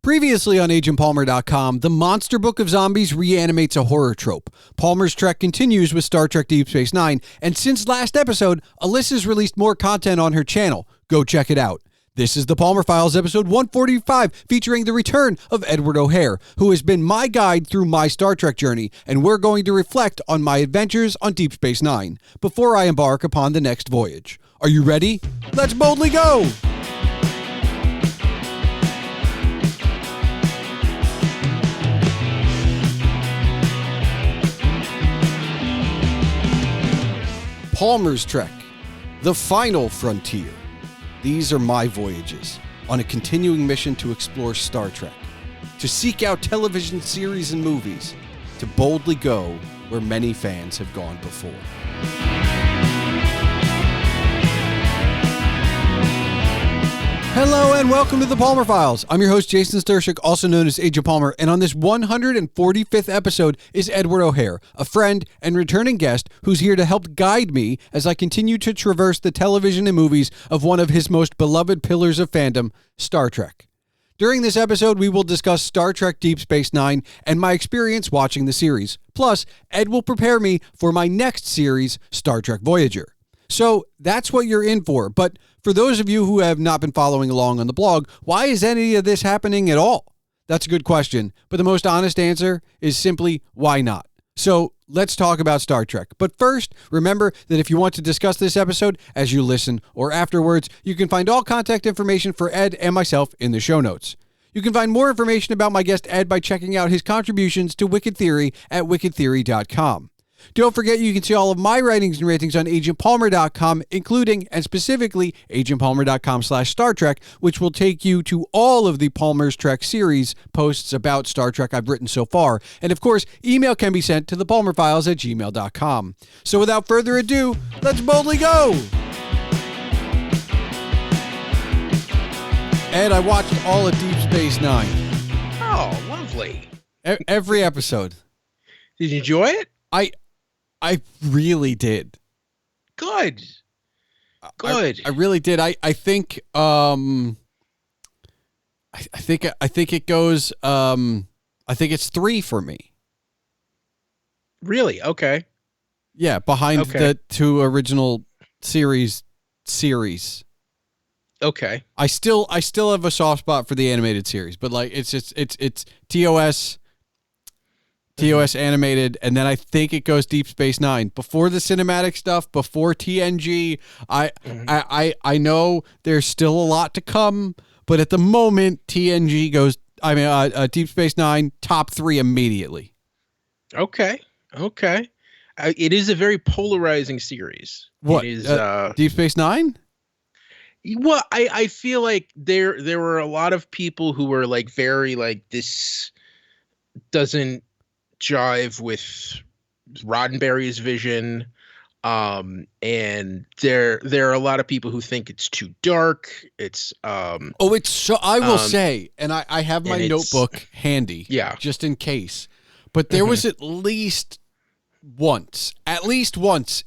Previously on agentpalmer.com, the monster book of zombies reanimates a horror trope. Palmer's trek continues with Star Trek Deep Space Nine, and since last episode, Alyssa's released more content on her channel. Go check it out. This is the Palmer Files, episode 145, featuring the return of Edward O'Hare, who has been my guide through my Star Trek journey, and we're going to reflect on my adventures on Deep Space Nine before I embark upon the next voyage. Are you ready? Let's boldly go! Palmer's Trek, the final frontier. These are my voyages on a continuing mission to explore Star Trek, to seek out television series and movies, to boldly go where many fans have gone before. Hello and welcome to the Palmer Files. I'm your host, Jason Stershik, also known as Agent Palmer, and on this 145th episode is Edward O'Hare, a friend and returning guest who's here to help guide me as I continue to traverse the television and movies of one of his most beloved pillars of fandom, Star Trek. During this episode, we will discuss Star Trek Deep Space Nine and my experience watching the series. Plus, Ed will prepare me for my next series, Star Trek Voyager. So that's what you're in for, but for those of you who have not been following along on the blog, why is any of this happening at all? That's a good question, but the most honest answer is simply, why not? So let's talk about Star Trek. But first, remember that if you want to discuss this episode as you listen or afterwards, you can find all contact information for Ed and myself in the show notes. You can find more information about my guest Ed by checking out his contributions to Wicked Theory at wickedtheory.com. Don't forget you can see all of my writings and ratings on agentpalmer.com, including and specifically agentpalmer.com/Star Trek, which will take you to all of the Palmer's Trek series posts about Star Trek I've written so far. And of course, email can be sent to thepalmerfiles@gmail.com. So without further ado, let's boldly go! Ed, I watched all of Deep Space Nine. Oh, lovely. Every episode. Did you enjoy it? I really did. Good. I really did. I think I think it goes I think it's 3 for me. Really? Okay. Yeah, behind the 2 original series. Okay. I still have a soft spot for the animated series, but like it's TOS animated, and then I think it goes Deep Space Nine. Before the cinematic stuff, before TNG, I know there's still a lot to come, but at the moment, TNG goes, Deep Space Nine, top 3 immediately. Okay. It is a very polarizing series. What? It is, Deep Space Nine? Well, I feel like there were a lot of people who were like very like, this doesn't jive with Roddenberry's vision, and there are a lot of people who think it's too dark. It's it's so, I will say, and I have my notebook handy, just in case, but there was at least once,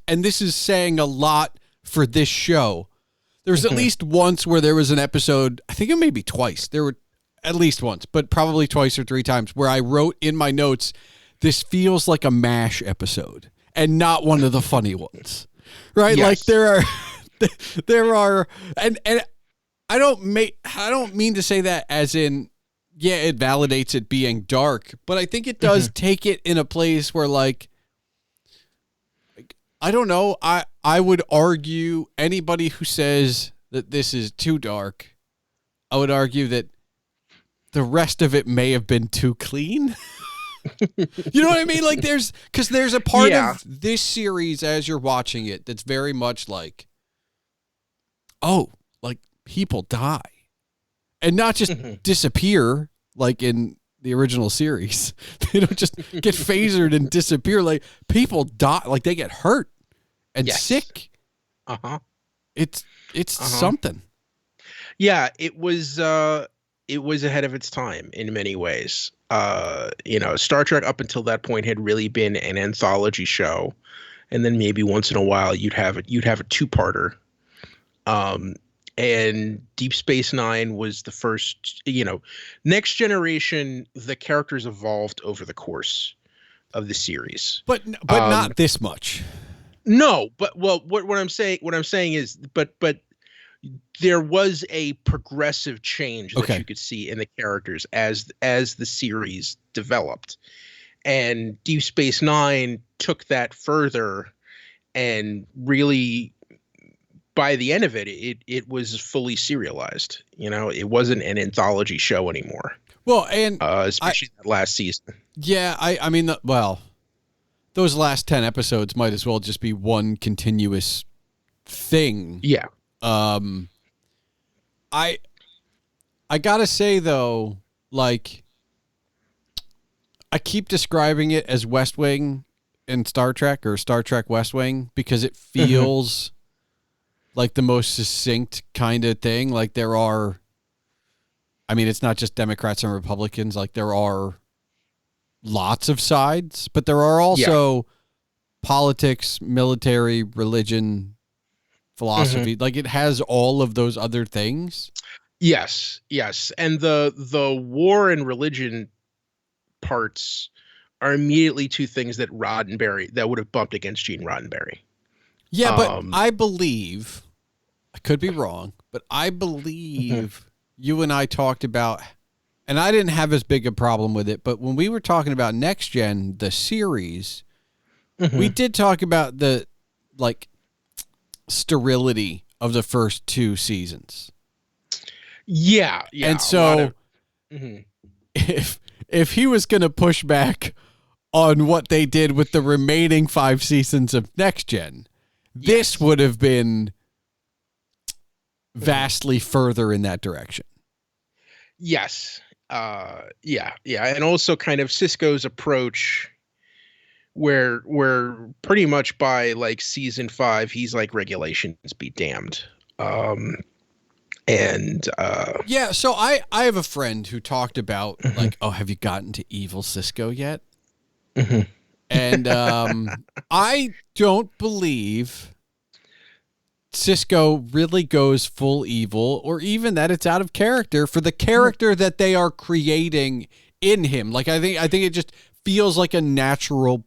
and this is saying a lot for this show. There's at least once where there was an episode, I think it may be twice, there were at least once, but probably twice or 3 times, where I wrote in my notes, this feels like a MASH episode and not one of the funny ones, right? Yes. Like there are, and I don't mean to say that as in, yeah, it validates it being dark, but I think it does take it in a place where like, I don't know. I would argue anybody who says that this is too dark, I would argue that the rest of it may have been too clean. You know what I mean? Like there's a part of this series as you're watching it that's very much like, oh, like people die and not just disappear like in the original series. They don't just get phasered and disappear. Like people die, like they get hurt and sick. It's something. Yeah, it was ahead of its time in many ways. Star Trek up until that point had really been an anthology show, and then maybe once in a while you'd have a 2-parter. and Deep Space Nine was the first, Next Generation, the characters evolved over the course of the series. But not this much. No, but what I'm saying is, but there was a progressive change that you could see in the characters as the series developed, and Deep Space Nine took that further, and really by the end of it, it was fully serialized. It wasn't an anthology show anymore. Well, and especially that last season. Yeah, I mean, those last 10 episodes might as well just be one continuous thing. Yeah. I gotta say though, like, I keep describing it as West Wing in Star Trek, or Star Trek West Wing, because it feels like the most succinct kind of thing. Like there are, I mean, it's not just Democrats and Republicans. Like there are lots of sides, but there are also politics, military, religion, philosophy. Like it has all of those other things. Yes. And the war and religion parts are immediately two things that would have bumped against Gene Roddenberry. Yeah, but I believe, I could be wrong, but I believe you and I talked about, and I didn't have as big a problem with it, but when we were talking about Next Gen, the series, we did talk about the, like, sterility of the first two seasons. Yeah. And so if he was going to push back on what they did with the remaining 5 seasons of Next Gen, this would have been vastly further in that direction. Yes. Yeah. And also kind of Sisko's approach where pretty much by like season 5, he's like, regulations be damned. Yeah, so I have a friend who talked about like, oh, have you gotten to evil Sisko yet? And I don't believe Sisko really goes full evil, or even that it's out of character for the character that they are creating in him. Like I think it just feels like a natural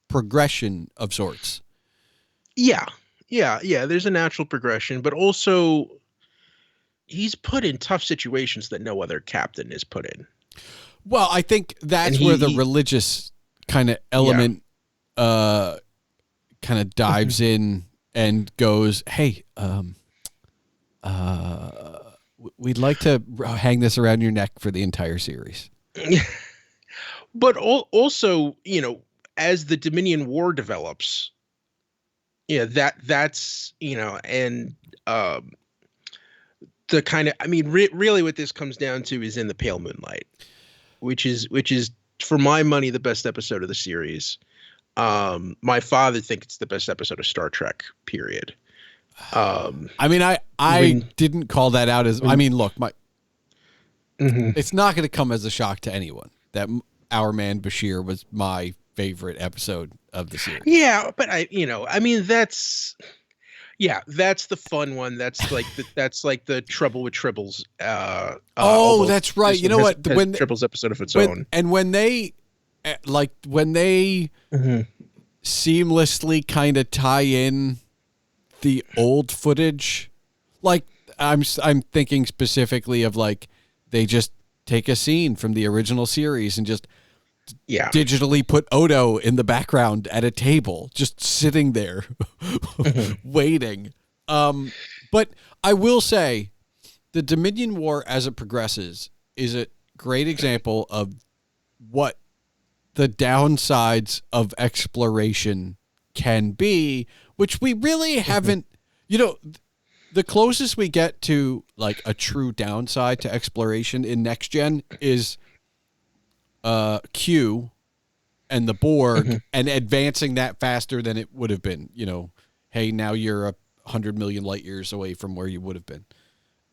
progression of sorts. Yeah. There's a natural progression, but also he's put in tough situations that no other captain is put in. Well, I think that's where the religious kind of element kind of dives in and goes, hey, we'd like to hang this around your neck for the entire series. But also, as the Dominion War develops, that's and the kind of, I mean, really what this comes down to is in the Pale Moonlight, which is for my money the best episode of the series. My father thinks it's the best episode of Star Trek, period. I mean, I didn't call that out as, I mean, look, it's not going to come as a shock to anyone that Our Man Bashir was my favorite episode of the series. Yeah, but I mean, that's the fun one. That's like the Trouble with Tribbles. That's right. You know what? When Tribbles episode of its own, and when they seamlessly kind of tie in the old footage, like I'm thinking specifically of like they just take a scene from the original series and just digitally put Odo in the background at a table, just sitting there waiting. But I will say the Dominion War as it progresses is a great example of what the downsides of exploration can be, which we really haven't, the closest we get to like a true downside to exploration in Next Gen is Q and the Borg and advancing that faster than it would have been. Hey, now you're 100 million light years away from where you would have been.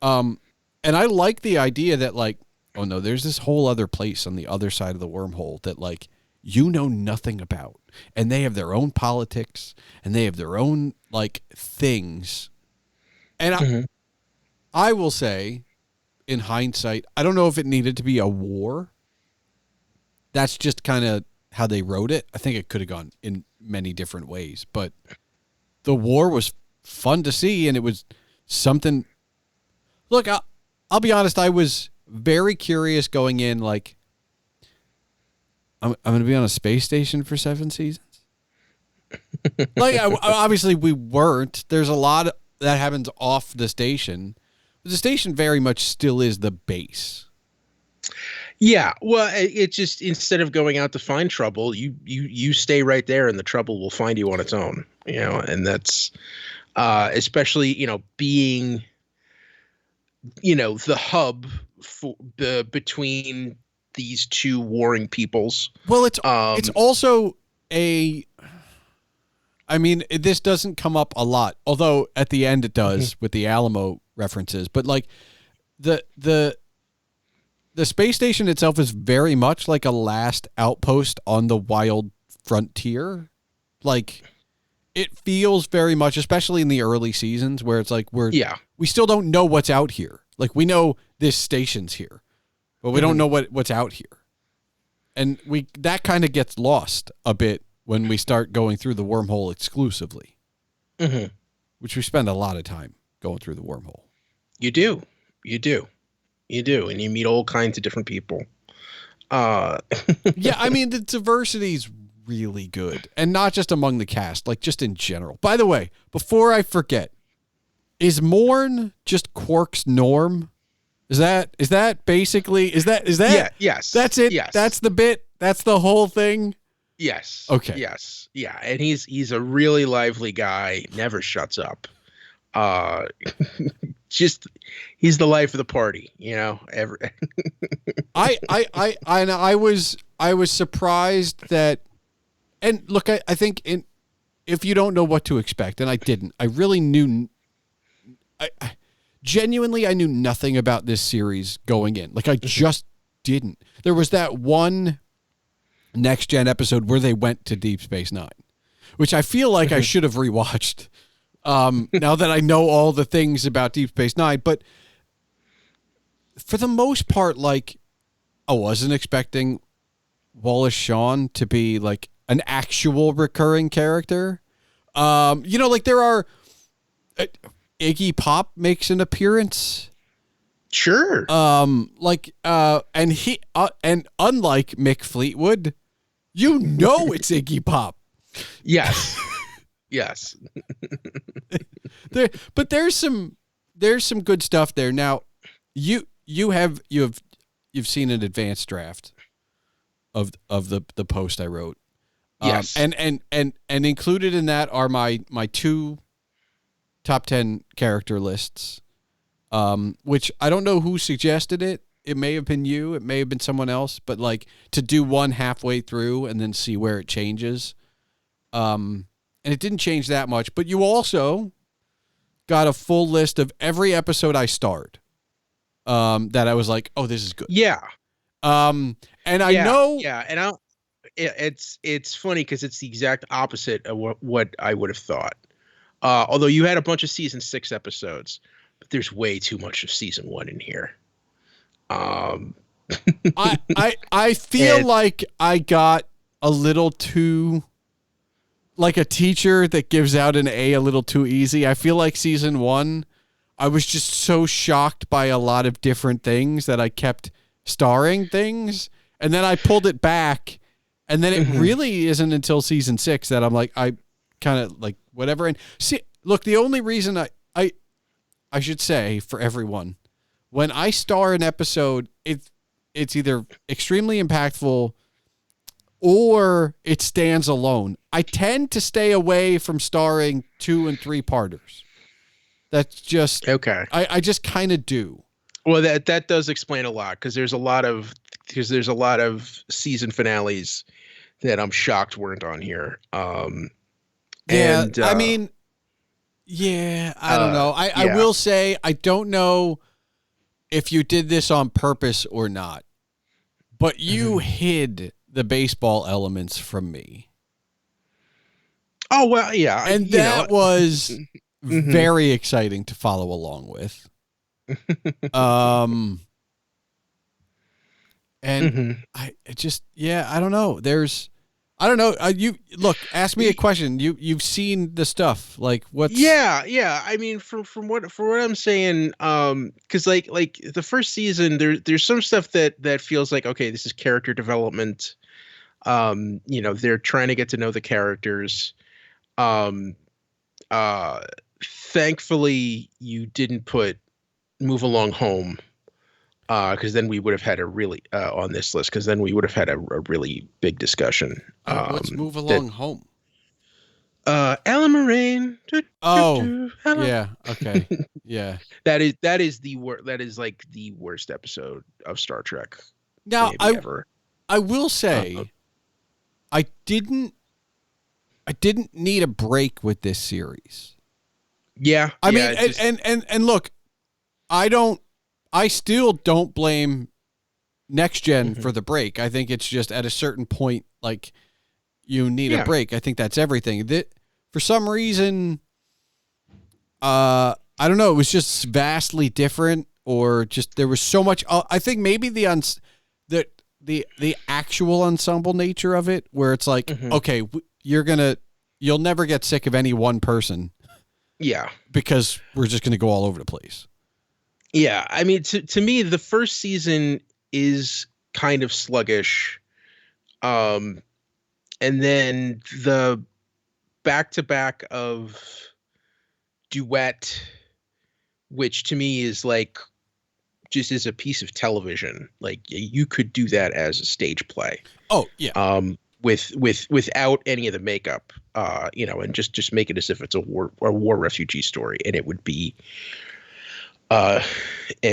And I like the idea that like, oh no, there's this whole other place on the other side of the wormhole that like nothing about, and they have their own politics and they have their own like things. And I will say, in hindsight, I don't know if it needed to be a war. That's just kind of how they wrote it. I think it could have gone in many different ways, but the war was fun to see, and it was something. Look, I'll be honest. I was very curious going in. Like, I'm going to be on a space station for 7 seasons. Like, obviously we weren't. There's a lot that happens off the station. But the station very much still is the base. Yeah, well, it just, instead of going out to find trouble, you stay right there, and the trouble will find you on its own. And that's especially being the hub for between these two warring peoples. Well, it's also I mean, this doesn't come up a lot, although at the end it does with the Alamo references. But like the space station itself is very much like a last outpost on the wild frontier. Like, it feels very much, especially in the early seasons, where it's like we still don't know what's out here. Like, we know this station's here, but we don't know what's out here. And that kind of gets lost a bit when we start going through the wormhole exclusively, which we spend a lot of time going through the wormhole. You do. And you meet all kinds of different people. Yeah, I mean, the diversity's really good. And not just among the cast, like just in general. By the way, before I forget, is Morn just Quark's norm? Is that basically, is that? Yeah, yes. That's it? Yes. That's the bit? That's the whole thing? Yes. Okay. Yes. Yeah. And he's a really lively guy. Never shuts up. Just, he's the life of the party, I was surprised that, and look, I think if you don't know what to expect, and I didn't, I really knew, genuinely, I knew nothing about this series going in. Like, I just didn't. There was that one Next Gen episode where they went to Deep Space Nine, which I feel like I should have rewatched. Now that I know all the things about Deep Space Nine, but for the most part, like, I wasn't expecting Wallace Shawn to be like an actual recurring character. Like, there are Iggy Pop makes an appearance. Sure. And he and unlike Mick Fleetwood, it's Iggy Pop. Yes. Yes. But there's some good stuff there. Now, you've seen an advanced draft of the post I wrote. Yes. And included in that are my 2 top 10 character lists. Which I don't know who suggested it. It may have been you, it may have been someone else, but like, to do one halfway through and then see where it changes. And it didn't change that much, but you also got a full list of every episode I starred. That I was like, oh, this is good. Yeah. And I know. Yeah. And it's funny because it's the exact opposite of what I would have thought. Although you had a bunch of season 6 episodes, but there's way too much of season 1 in here. I feel like I got a little too, like a teacher that gives out an A a little too easy. I feel like season 1, I was just so shocked by a lot of different things that I kept starring things, and then I pulled it back, and then it really isn't until season 6 that I'm like, I kind of like whatever. And see, look, the only reason I should say for everyone, when I star an episode, it's either extremely impactful or it stands alone. I tend to stay away from starring 2 and 3 parters. That's just okay. I just kind of do. Well, that does explain a lot, because there's a lot of season finales that I'm shocked weren't on here. I mean, I don't know. I will say, I don't know if you did this on purpose or not, but you hid the baseball elements from me. Oh, well, yeah. And that was very exciting to follow along with. Um, and Hmm. I just, yeah, I don't know. I don't know. You look, ask me a question. You've seen the stuff. Like, what's? Yeah. I mean, from what I'm saying, because like the first season, there's some stuff that feels like, okay, this is character development. They're trying to get to know the characters. Um, uh, Thankfully, you didn't put Move Along Home, because then we would have had a really on this list, because then we would have had a really big discussion. What's move That along home? Alan Moraine. Oh, yeah. Okay. Yeah. That is the worst. That is like the worst episode of Star Trek Now, maybe ever. I will Uh, say, I didn't I didn't need a break with this series. yeah, I yeah. mean, It just and look, I still don't blame Next Gen mhm. for the break. I think it's just at a certain point, like, you need a Yeah. break. I think that's everything. That for some reason, I don't know. It was just vastly different, or just there was so much. I think maybe the actual ensemble nature of it, where it's like, Mhm. okay, you'll never get sick of any one person Yeah, because we're just gonna go all over the place. yeah. I mean, to me, the first season is kind of sluggish. Um, and then the back to back of Duet, which to me is like just is a piece of television. Like you could do that as a stage play, Oh yeah, without any of the makeup, and just make it as if it's a war refugee story, uh, and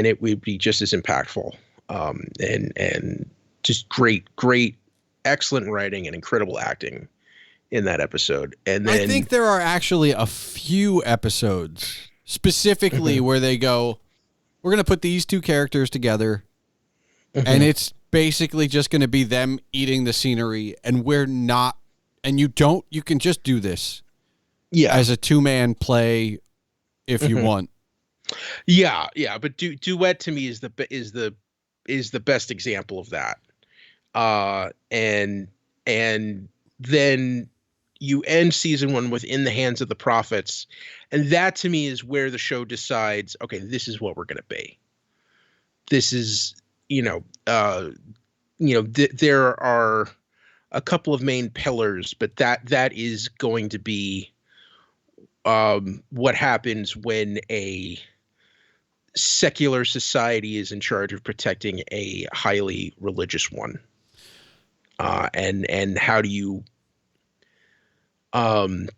it would be just as impactful, and just great, excellent writing and incredible acting in that episode. And I then think there are actually a few episodes specifically Mhm, where they go, we're gonna put these two characters together, and mhm. it's basically just gonna be them eating the scenery, and we're not, and you can just do this Yeah. as a 2-man play if you Mhm. want. Yeah, but Duet to me is the best example of that. And then you end season one with In the Hands of the Prophets, and that to me is where the show decides, okay, this is what we're going to be. This is, there are a couple of main pillars, but that is going to be what happens when a secular society is in charge of protecting a highly religious one. And um,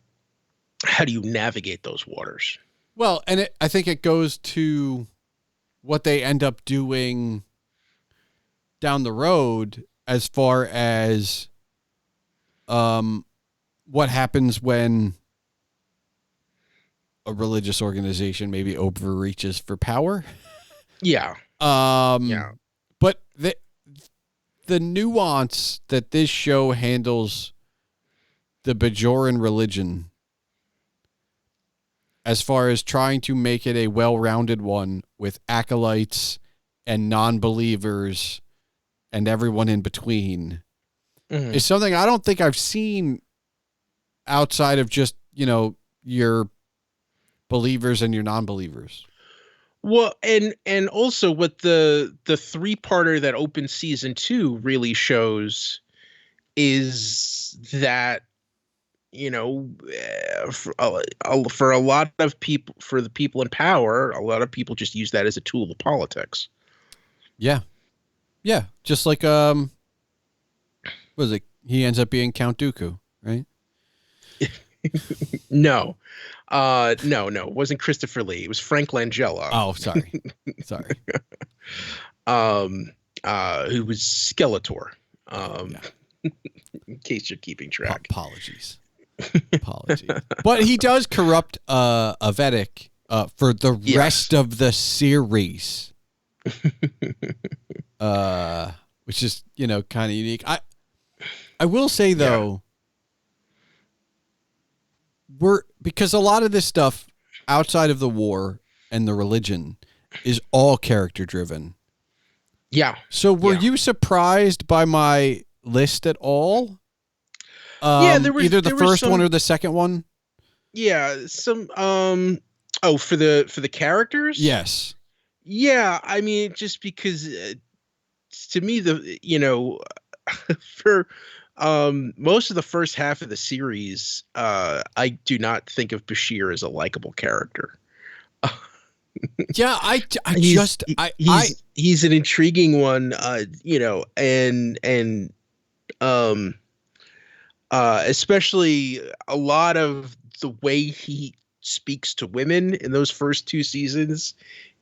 how do you navigate those waters? Well, and I think it goes to what they end up doing down the road as far as um, what happens when a religious organization maybe overreaches for power. Yeah, Um, yeah. but the nuance that this show handles the Bajoran religion as far as trying to make it a well-rounded one with acolytes and non-believers and everyone in between Mhm. is something I don't think I've seen outside of just, your believers and your non-believers. Well, and also what the three-parter that opens season two really shows is that, for a lot of people, for the people in power, a lot of people just use that as a tool of politics. Yeah. Yeah, just like what was it? He ends up being Count Dooku, right? No, no, it wasn't Christopher Lee. It was Frank Langella, Oh, sorry. Sorry. um, who was Skeletor. Yeah. In case you're keeping track. Apologies. Apologies. But he does corrupt a Vedic for the Yes. rest of the series. Which is, kind of unique. I will say Yeah. though, because a lot of this stuff outside of the war and the religion is all character driven. Yeah. So were you surprised by my list at all? Yeah, Either the there was first one some, or the second one? yeah, some oh, for the characters? Yes. Yeah, I mean, just because to me, for most of the first half of the series, I do not think of Bashir as a likable character. Yeah, I he's just he- I he's an intriguing one, and um especially a lot of the way he speaks to women in those first two seasons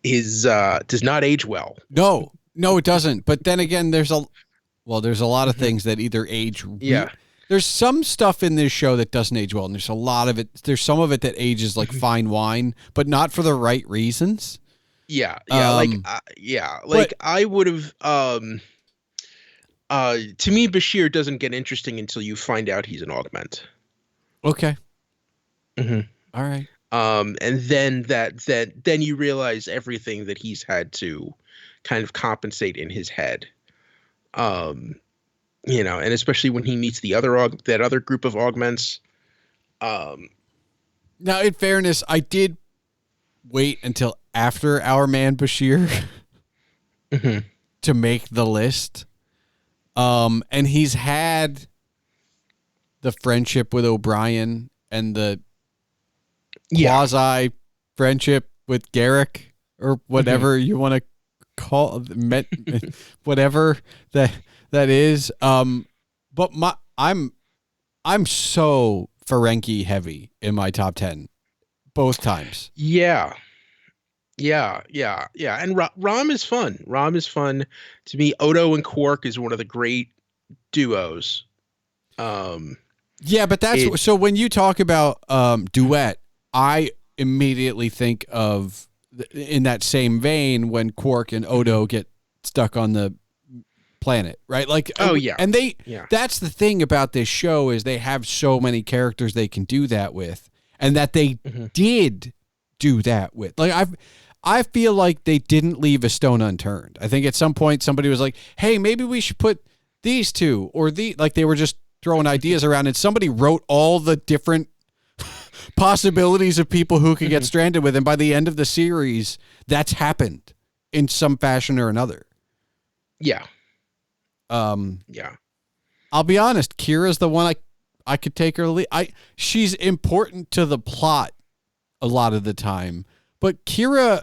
is does not age well. no it doesn't. But then again, there's a lot of Mhm. things that either age Yeah. there's some stuff in this show that doesn't age well, and there's a lot of it. There's some of it that ages like fine wine, but not for the right reasons. Yeah, But I would have to me Bashir doesn't get interesting until you find out he's an augment. okay, Mhm. all right. And then then you realize everything that he's had to kind of compensate in his head. Um, and especially when he meets that other group of augments. Um, Now, in fairness, I did wait until after our man Bashir mhm. to make the list. And he's had the friendship with O'Brien and the Yeah. quasi friendship with Garrick or whatever you want to call whatever that is. But I'm so Ferengi heavy in my top 10 both times. Yeah. Yeah. And Rom is fun. Rom is fun to me. Odo and Quark is one of the great duos. Yeah, but so when you talk about duet, I immediately think of in that same vein when Quark and Odo get stuck on the planet, right? Like, Oh yeah. and Yeah. that's the thing about this show is they have so many characters they can do that with, and that they Mhm. did do that with. Like I feel like they didn't leave a stone unturned. I think at some point somebody was like, "Hey, maybe we should put these two or like they were just throwing ideas around, and somebody wrote all the different possibilities of people who could get stranded with, and by the end of the series, that's happened in some fashion or another. Yeah. Um, Yeah. I'll be honest, Kira's the one I could take her lead. She's important to the plot a lot of the time, but Kira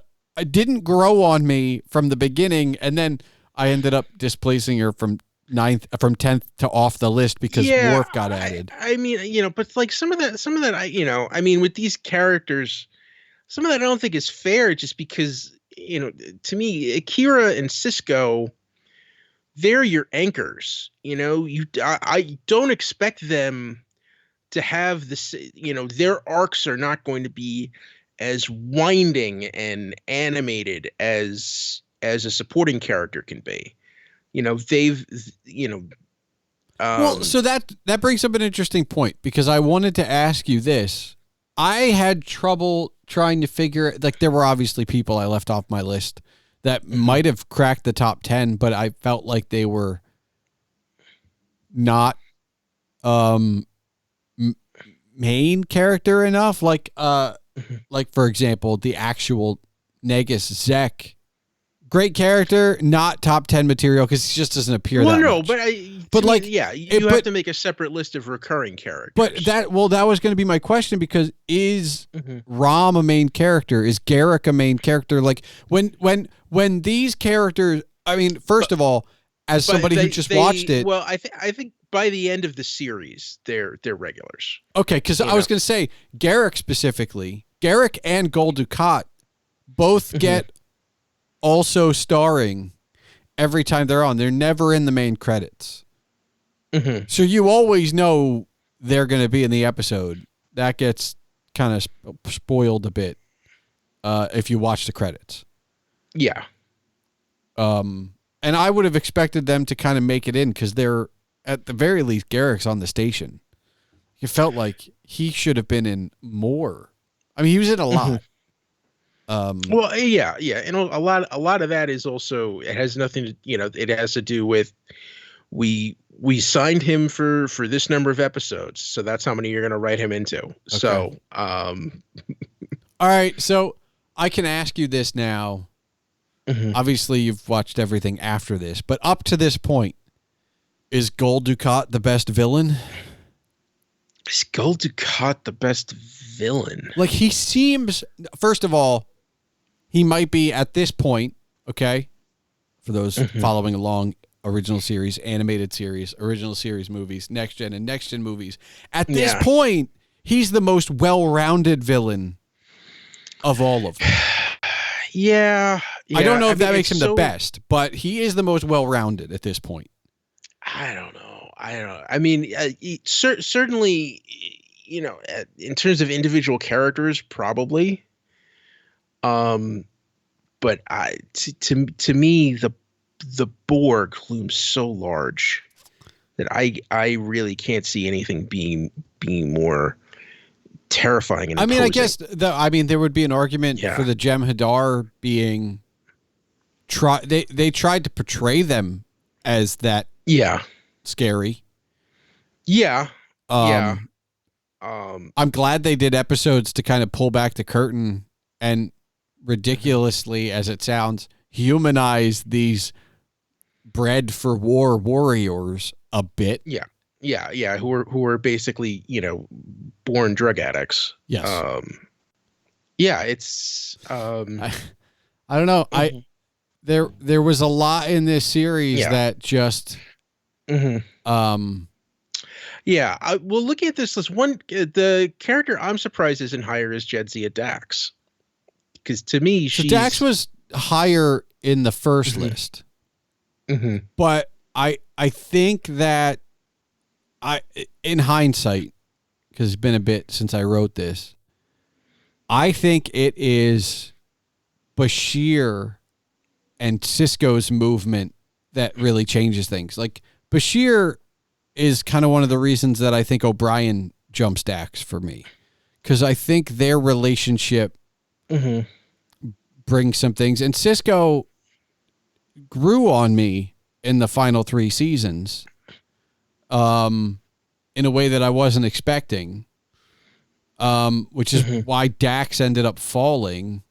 didn't grow on me from the beginning, and then I ended up displacing her from 10th to off the list because Worf got added. I mean, but like some of that, I mean, with these characters, some of that I don't think is fair just because, to me, Akira and Cisco, they're your anchors. I don't expect them to have this, their arcs are not going to be as winding and animated as a supporting character can be. They've, Well, so that brings up an interesting point because I wanted to ask you this. I had trouble trying to figure, like, there were obviously people I left off my list that might have cracked the top 10, but I felt like they were not main character enough. Like for example, the actual Negus Zek. Great character, not top 10 material because he just doesn't appear that much. But like, yeah, you have to make a separate list of recurring characters. But that was going to be my question because is Rom a main character? Is Garrick a main character? Like when these characters, I mean, first of all, as somebody who just watched it, well, I think by the end of the series, they're regulars. Okay, because I was going to say Garrick specifically, Garrick and Gul Dukat both get also starring every time they're on. They're never in the main credits. So you always know they're going to be in the episode. That gets kind of spoiled a bit if you watch the credits. Yeah. And I would have expected them to kind of make it in because they're, at the very least, Garrick's on the station. It felt like he should have been in more. I mean, he was in a lot. Well, yeah, and a lot of that is also, it has nothing to, it has to do with, we signed him for this number of episodes, so that's how many you're going to write him into. Okay. So, all right, so I can ask you this now. Mm-hmm. Obviously, you've watched everything after this, but up to this point, is Gul Dukat the best villain? Is Gul Dukat the best villain? Like, he seems, first of all, he might be at this point, okay, for those following along, original series, animated series, original series movies, next gen and next gen movies. At this point, he's the most well-rounded villain of all of them. Yeah. I don't know if that makes him the best, but he is the most well-rounded at this point. I don't know. I mean, certainly, in terms of individual characters, probably. But to me, the Borg looms so large that I really can't see anything being more terrifying and imposing. I mean, I guess there would be an argument for the Jem'Hadar being they tried to portray them as that scary. Yeah. I'm glad they did episodes to kind of pull back the curtain and, ridiculously as it sounds, humanize these bred for war warriors a bit. Yeah. Who are basically, born drug addicts. Yes. It's I don't know. There was a lot in this series that just well, looking at this one, the character I'm surprised isn't higher is Jadzia Dax, because to me, Dax was higher in the first list, but I think that in hindsight, because it's been a bit since I wrote this, I think it is Bashir and Cisco's movement that really changes things. Like, Bashir is kind of one of the reasons that I think O'Brien jumps Dax for me, because I think their relationship brings some things, and Cisco grew on me in the final 3 seasons, in a way that I wasn't expecting, which is why Dax ended up falling,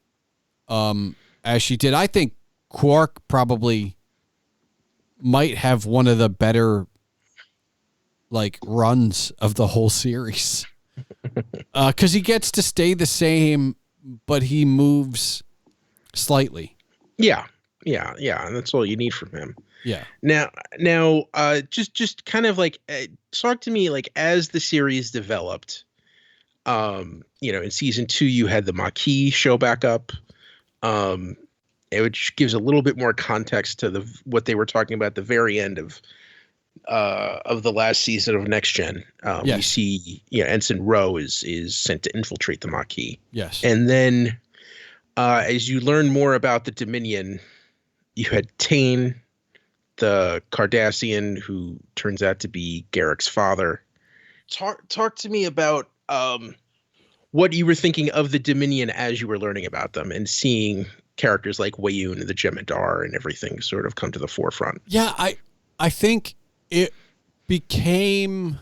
as she did. I think Quark probably might have one of the better runs of the whole series, because he gets to stay the same, but he moves slightly. Yeah, and that's all you need from him. Yeah. Now, just kind of talk to me as the series developed. In season 2, you had the Maquis show back up, which gives a little bit more context to what they were talking about at the very end of the last season of Next Gen. We see, Ensign Ro is sent to infiltrate the Maquis. Yes. And then, as you learn more about the Dominion, you had Tane, the Cardassian, who turns out to be Garrick's father. Talk to me about what you were thinking of the Dominion as you were learning about them and seeing characters like Weyoun and the Jem'Hadar and everything sort of come to the forefront. Yeah, I think it became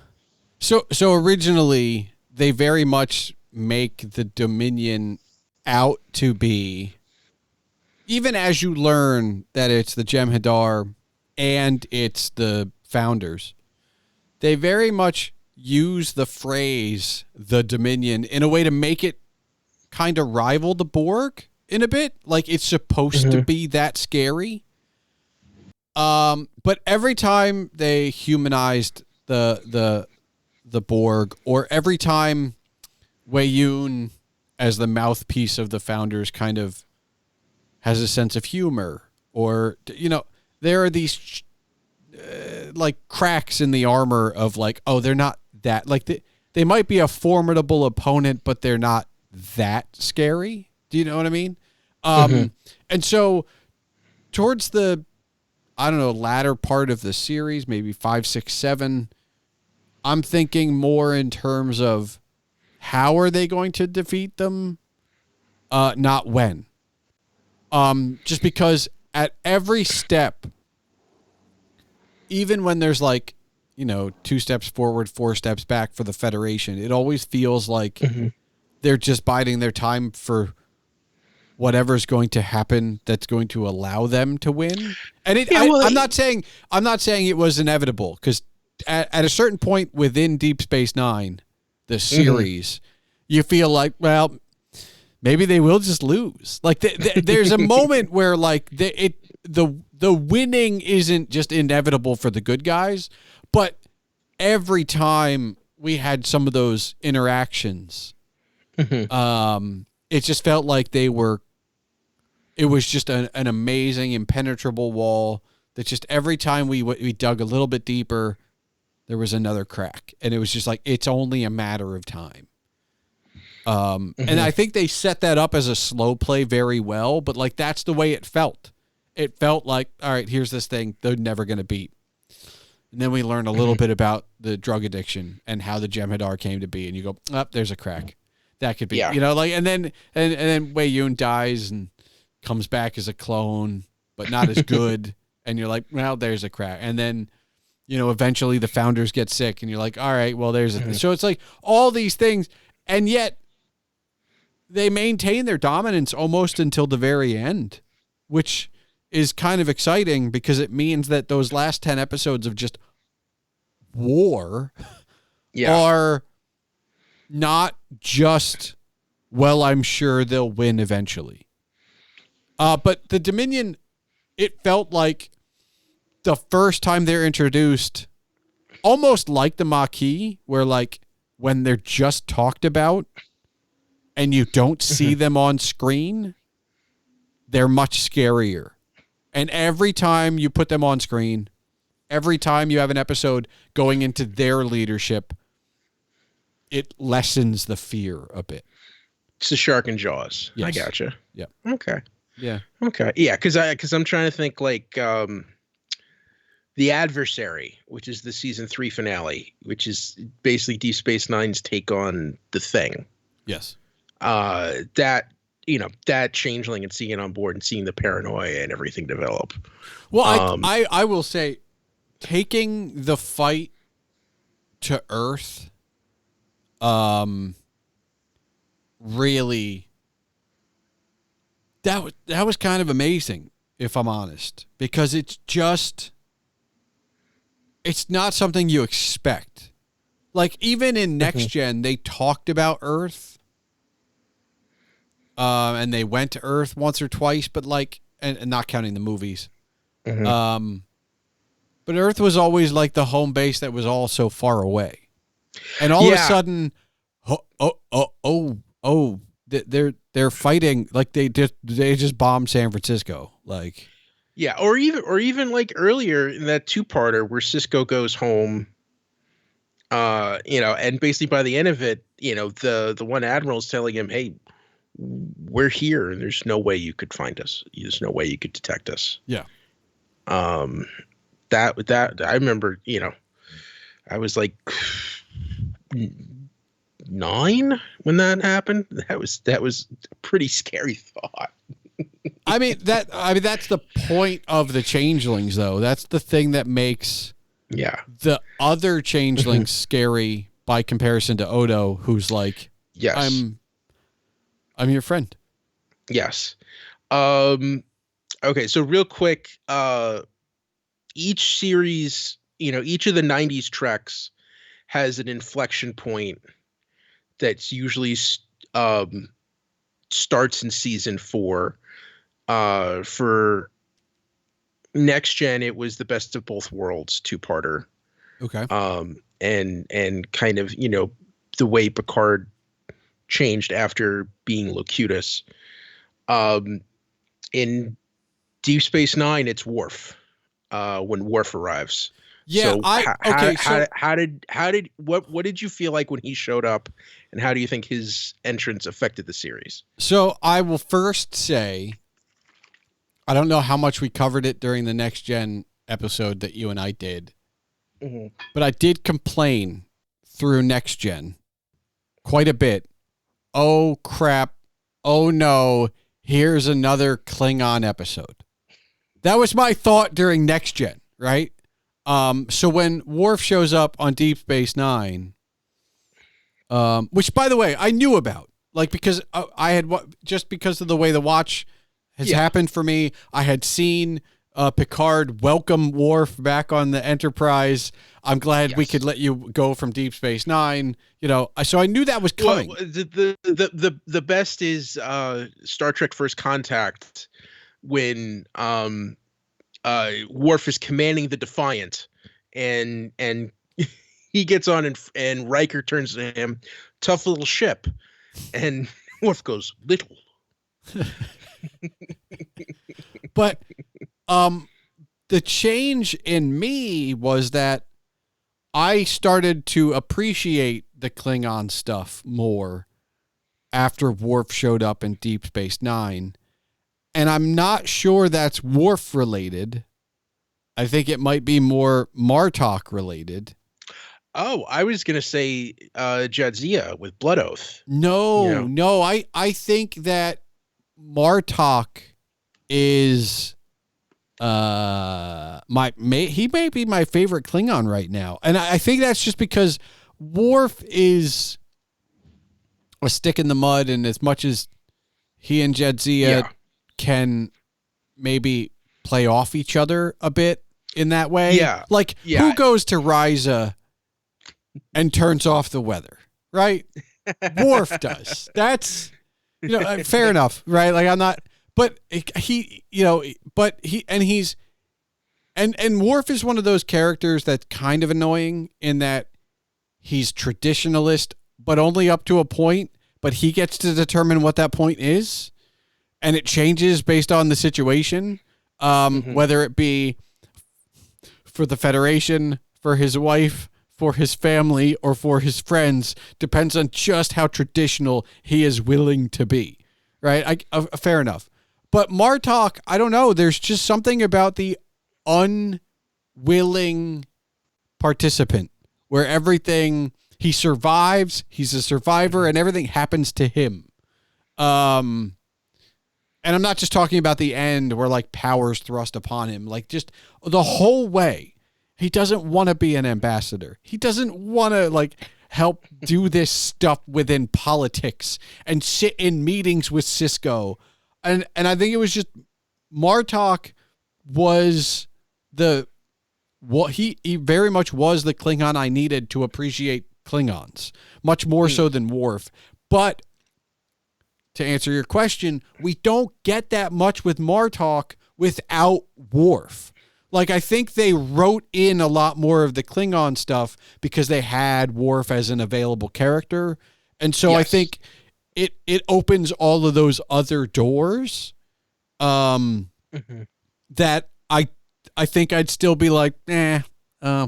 so originally they very much make the Dominion out to be, even as you learn that it's the Jem'Hadar and it's the Founders, they very much use the phrase the Dominion in a way to make it kind of rival the Borg in a bit. Like, it's supposed to be that scary. But every time they humanized the Borg, or every time Weyoun, as the mouthpiece of the Founders, kind of has a sense of humor, or there are these cracks in the armor of they're not that, they might be a formidable opponent, but they're not that scary. Do you know what I mean? And so towards the, latter part of the series, maybe 5, 6, 7, I'm thinking more in terms of how are they going to defeat them, not when. Just because at every step, even when there's like, 2 steps forward, 4 steps back for the Federation, it always feels like they're just biding their time for whatever's going to happen that's going to allow them to win. And I'm not saying it was inevitable, because at a certain point within Deep Space Nine, the series, you feel like, well, maybe they will just lose. Like there's a moment where like the winning isn't just inevitable for the good guys, but every time we had some of those interactions, it just felt like it was just an amazing, impenetrable wall that just every time we dug a little bit deeper, there was another crack. And it was just like, it's only a matter of time. And I think they set that up as a slow play very well, but like, that's the way it felt. It felt like, all right, here's this thing they're never going to beat. And then we learn a little bit about the drug addiction and how the Jem'Hadar came to be. And you go, there's a crack. That could be, and then Wei Yun dies and comes back as a clone, but not as good. And you're like, well, there's a crack. And then, eventually the founders get sick and you're like, all right, well, there's a So it's like all these things. And yet they maintain their dominance almost until the very end, which is kind of exciting because it means that those last 10 episodes of just war are not just, well, I'm sure they'll win eventually. But the Dominion, it felt like the first time they're introduced, almost like the Maquis, where like when they're just talked about and you don't see them on screen, they're much scarier. And every time you put them on screen, every time you have an episode going into their leadership, it lessens the fear a bit. It's the shark and Jaws. Yes. I gotcha. Yeah. Okay. Yeah. Okay. Yeah, because I'm trying to think like The Adversary, which is the season 3 finale, which is basically Deep Space Nine's take on The Thing. Yes. That changeling and seeing it on board and seeing the paranoia and everything develop. Well, I will say, taking the fight to Earth, really, that was kind of amazing, if I'm honest, because it's not something you expect. Like, even in Next Gen, they talked about Earth. And they went to Earth once or twice, but like, and not counting the movies. But Earth was always like the home base that was all so far away. And all of a sudden, they're fighting like they just bombed San Francisco. Like, yeah, or even like earlier in that 2-parter where Cisco goes home, and basically by the end of it, the one admiral's telling him, hey, we're here and there's no way you could find us. There's no way you could detect us. Yeah. That I remember, I was like 9 when that happened. That was a pretty scary thought. I mean, that's the point of the changelings, though. That's the thing that makes the other changelings scary by comparison to Odo, who's like, yes, I'm your friend. Yes. Okay, so real quick, each series, each of the 90s treks has an inflection point that's usually starts in season 4. For Next Gen, it was the Best of Both Worlds 2-parter. Okay. And kind of, the way Picard changed after being Locutus. In Deep Space Nine, it's Worf. When Worf arrives. Yeah. So what did you feel like when he showed up, and how do you think his entrance affected the series? So I will first say, I don't know how much we covered it during the Next Gen episode that you and I did, but I did complain through Next Gen quite a bit. Oh crap. Oh no. here's another Klingon episode. That was my thought during Next Gen, right? So when Worf shows up on Deep Space Nine, which, by the way, I knew about, like, because I had, just because of the way the watch has happened for me, I had seen Picard welcome Worf back on the Enterprise. I'm glad we could let you go from Deep Space Nine. So I knew that was coming. Well, the best is Star Trek First Contact, when Worf is commanding the Defiant, and he gets on, and Riker turns to him, "Tough little ship," and Worf goes, "Little." But the change in me was that I started to appreciate the Klingon stuff more after Worf showed up in Deep Space Nine. And I'm not sure that's Worf related. I think it might be more Martok related. Oh, I was going to say Jadzia with Blood Oath. No. I think that Martok is he may be my favorite Klingon right now. And I think that's just because Worf is a stick in the mud, and as much as he and Jadzia can maybe play off each other a bit in that way. Who goes to Risa and turns off the weather, right? Worf does. That's, fair enough, right? Like, I'm not, but and Worf is one of those characters that's kind of annoying in that he's traditionalist, but only up to a point, but he gets to determine what that point is. And it changes based on the situation, whether it be for the Federation, for his wife, for his family, or for his friends. Depends on just how traditional he is willing to be, right? Fair enough. But Martok, I don't know. There's just something about the unwilling participant where everything, he survives, he's a survivor, and everything happens to him. And I'm not just talking about the end where, like, power's thrust upon him. Like, just the whole way. He doesn't want to be an ambassador. He doesn't want to, like, help do this stuff within politics and sit in meetings with Cisco. And I think it was just Martok was he very much was the Klingon I needed to appreciate Klingons, much more so than Worf. But to answer your question, we don't get that much with Martok without Worf. Like, I think they wrote in a lot more of the Klingon stuff because they had Worf as an available character. And so I think it opens all of those other doors that I think I'd still be like,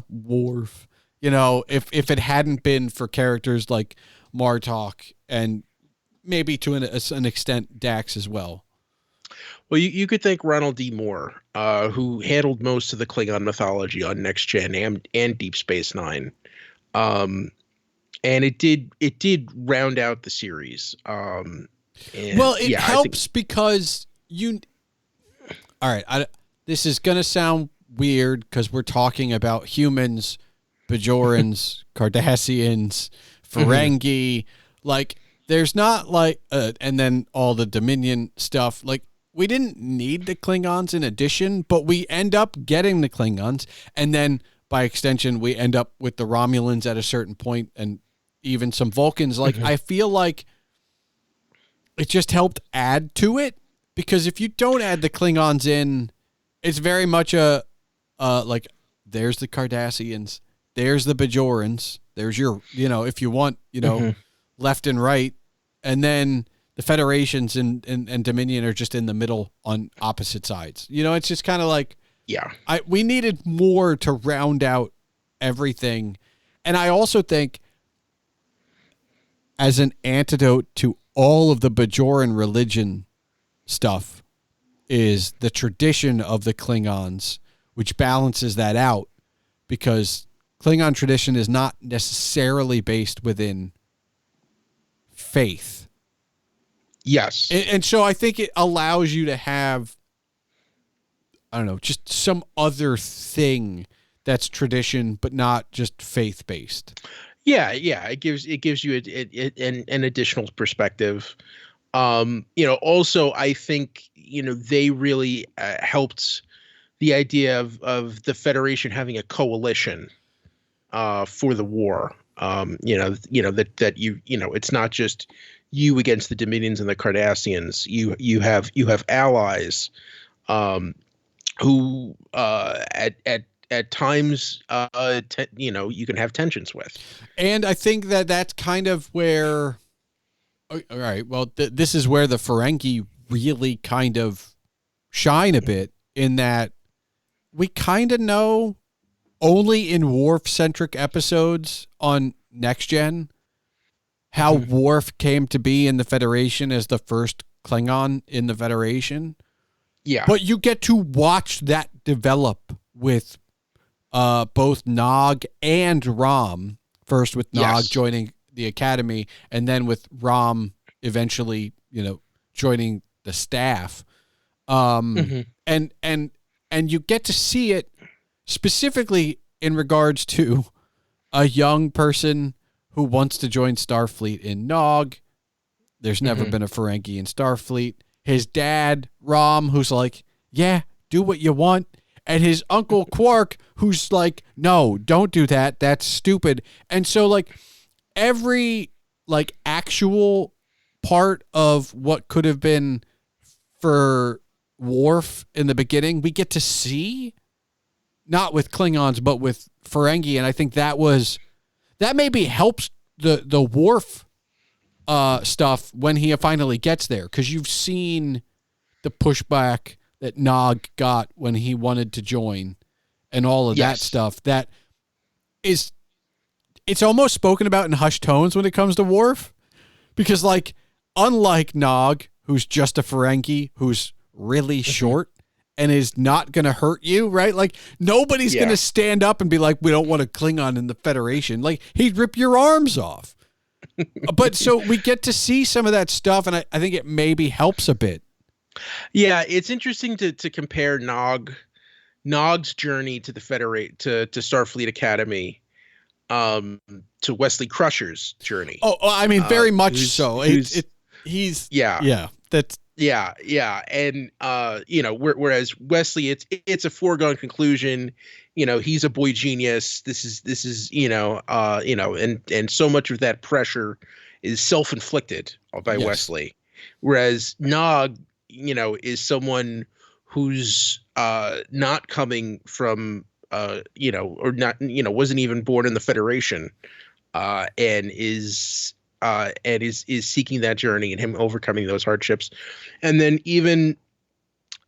Worf. If it hadn't been for characters like Martok and maybe to an extent Dax as well. Well, you could thank Ronald D. Moore, who handled most of the Klingon mythology on Next Gen and Deep Space Nine, and it did round out the series. It helps because all right. This is gonna sound weird because we're talking about humans, Bajorans, Cardassians, Ferengi, like. There's not like, and then all the Dominion stuff. Like, we didn't need the Klingons in addition, but we end up getting the Klingons. And then by extension, we end up with the Romulans at a certain point and even some Vulcans. Like, I feel like it just helped add to it, because if you don't add the Klingons in, it's very much like, there's the Cardassians, there's the Bajorans, there's your, if you want, left and right. And then the Federations and Dominion are just in the middle on opposite sides. It's just kind of like, we needed more to round out everything. And I also think, as an antidote to all of the Bajoran religion stuff, is the tradition of the Klingons, which balances that out, because Klingon tradition is not necessarily based within faith. Yes. And so I think it allows you to have, I don't know, just some other thing that's tradition, but not just faith-based. Yeah, yeah. It gives you an additional perspective. Also I think, they really helped the idea of the Federation having a coalition for the war. It's not just you against the Dominions and the Cardassians. You have allies who at times you can have tensions with. And I think that that's kind of where, all right, well, this is where the Ferengi really kind of shine a bit, in that we kind of know only in Worf-centric episodes on Next Gen how Worf came to be in the Federation as the first Klingon in the Federation. Yeah. But you get to watch that develop with both Nog and Rom. First with Nog joining the Academy, and then with Rom eventually, joining the staff. And you get to see it specifically in regards to a young person who wants to join Starfleet in Nog. There's never been a Ferengi in Starfleet. His dad, Rom, who's like, yeah, do what you want. And his uncle Quark, who's like, no, don't do that. That's stupid. And so like every like actual part of what could have been for Worf in the beginning, we get to see, not with Klingons, but with Ferengi. And I think that maybe helps the Worf stuff when he finally gets there, because you've seen the pushback that Nog got when he wanted to join and all of that stuff. That is, it's almost spoken about in hushed tones when it comes to Worf, because like, unlike Nog, who's just a Ferengi, who's really short and is not going to hurt you, right? Like nobody's going to stand up and be like, we don't want a Klingon in the Federation. Like he'd rip your arms off. But so we get to see some of that stuff, and I think it maybe helps a bit. Yeah, it's interesting to compare Nog's journey to the to Starfleet Academy to Wesley Crusher's journey. Oh, I mean, very much so. He's that's and whereas Wesley, it's a foregone conclusion. He's a boy genius. This is and so much of that pressure is self-inflicted by Wesley, whereas Nog, is someone who's not coming from or not, wasn't even born in the Federation, and is seeking that journey and him overcoming those hardships. And then even